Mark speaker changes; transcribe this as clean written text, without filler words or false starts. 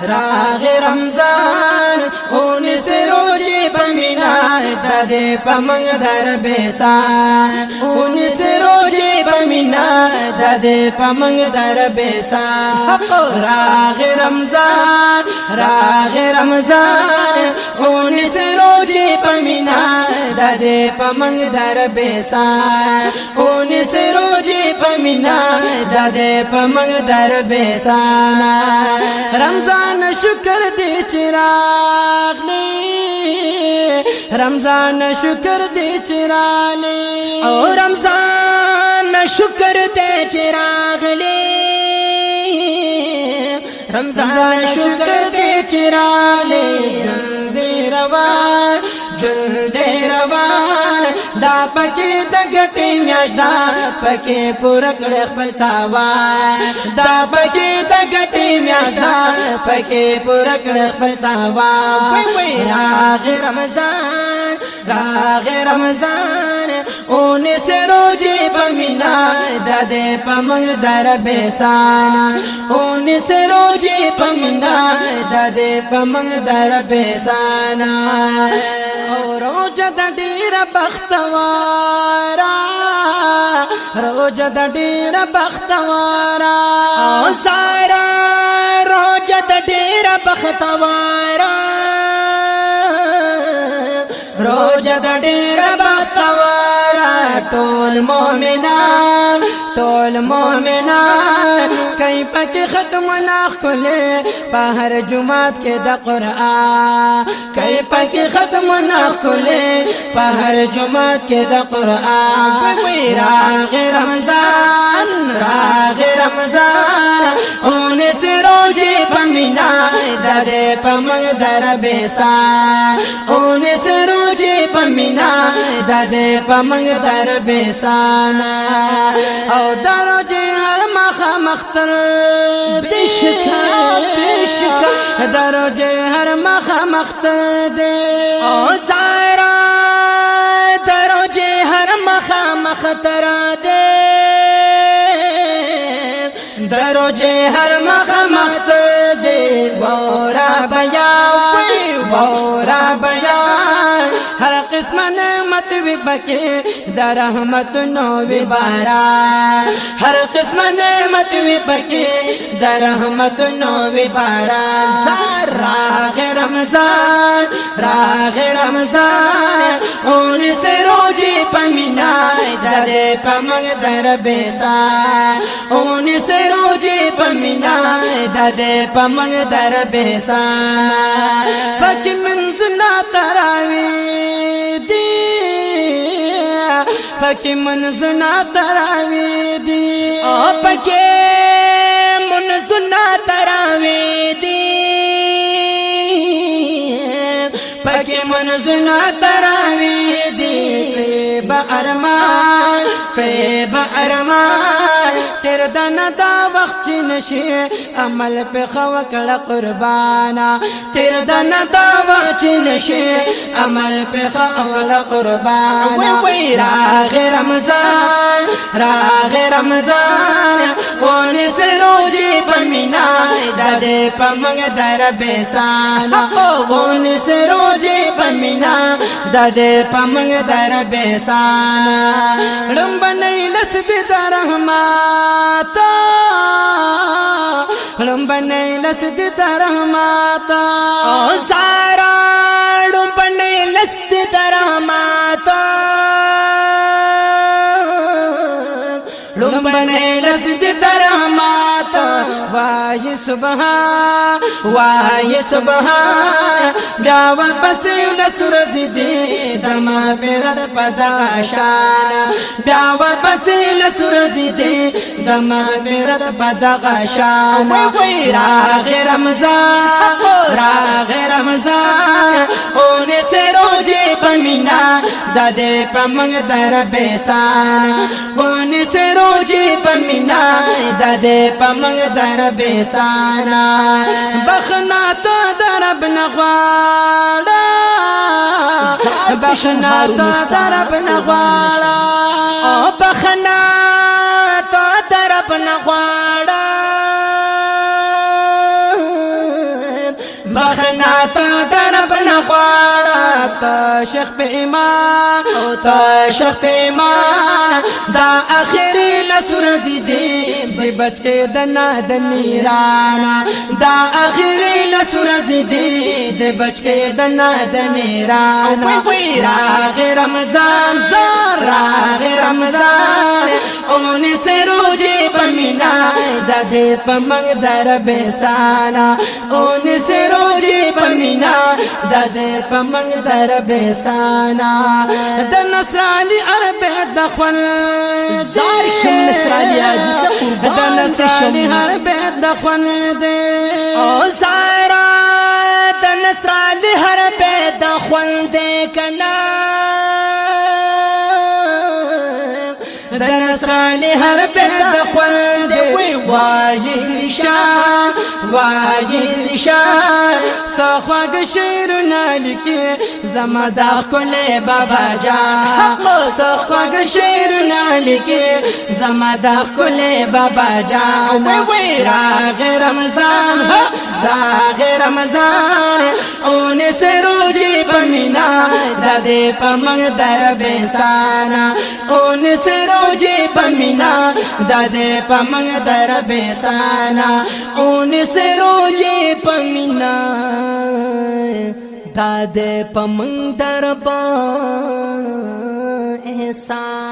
Speaker 1: راغ رمضان اون سے روجی پمینا دادے پمنگ در بیسان اون سے روجی پمینا دادے پمنگ در بیسان راغ رمضان اون سے روجی پمینا دادے پمنگ در بیسان اون سے روجی پمینا دادے پمنگ در بیسانا رمضان شکر دی چراغ لی رمضان شکر دی چراغ لی او رمضان شکر دی چراغ لی رمضان شکر دی چراغ لی جلد روان دا پکی دگٹی میاش دا پکی پورکڑ خپل تاوان دا پکی دگٹی میاش دا پکی پورکڑ خپل تاوان راغ رمضان اون سے روجی پمینا دادے پمنگ در بیسانا اون سے روجی پمینا دادے پمنگ در بیسانا روجہ دا ڈیر بختوارا روجہ دا ڈیر بختوارا سارا روجہ دا ڈیر بختوارا روجہ دا ڈیر بختوارا ٹول مومنان کئی پکی ختم ناخ کلے پہر جماعت کے دا قرآن کئی پکی ختم ناخ کلے پہر جماعت کے دا قرآن راغ رمضان اون سے روجی پمینا دادے پمنگ در بیسان اون سے روجی پمینا دادے پمنگ در بیسان او درو جی ہر مختر دیشکا درو جی ہر مختر دے او سارا درو جی ہر مختر دے درو جی ہر مختر دے وورا بیان ہر قسم نعمت بھی بکے در رحمت نو بھی بارا ہر قسم نعمت بھی بکے در رحمت نو بھی بارا راغ رمضان اون سے روجی پمینا دادے پمنگ در بیسان اون سے روجی پمینا دادے پمنگ در بیسان پک منزنا تراوی دی پک منزنا تراوی دی پک منزنا تراوی دی پک منزنا تراوی دی پہ ارمان تیر دانا دا وقت نشی عمل پہ خوکڑ قربانا تیر دانا دا وقت نشی عمل پہ خوکڑ قربانا راغ رمضان اون سے روجی پمینا دادے پمنگ در بیسانا اون سے روجی پمینا دادے پمنگ در بیسانا لمبنی لسد در رحماتا لمبنی لسد در رحماتا سارا لمبنی لسد در رحماتا لمبنی لسد در رحماتا وای سبحان بیاور پسیل سورز دی دما پیرد پدغشانا بیاور پسیل سورز دی دما پیرد پدغشانا راغ رمضان اون سے روجی پمینا دادے پمنگ در بیسانا اون سے روجی پمینا دادے پمنگ در بیسانا بخنا تو درب نغوالا بخنا تو درب نغوالا بخنا تو درب نغوالا بخنا تا درب نغواړه تا شیخ په ایمان او تا شیخ په ایمان دا اخري لسورځي دی بچ کې دنا د نیرانا دا اخري لسورځي دی بچ کې دنا د نیرانا راغ رمضان راغ رمضان اون سروجي پمینا د دې پمنګ در بیسانا اون سروجي پمینا د دې پمنګ در بیسانا د نصرالي عرب د خپل
Speaker 2: زار شم نصرالي عاجز قربان
Speaker 1: د نصرالي عرب د خپل دې
Speaker 2: او زارا د نصرالي عرب د خپل دې کنا
Speaker 1: د نصرالي هر بیت د خوند وایي زیشان وایي زیشان سخواږ شعرونه لیکي زما د ښکلې بابا جان سخواږ شعرونه لیکي زما د ښکلې بابا جان راغ رمضان راغ رمضان اون سروجي پمینا د دې پمنګ در بیسانا اون سروجي پمینا د دې پمنګ در بیسانا اون سروجي پمینا د دې پمنګ در با احسان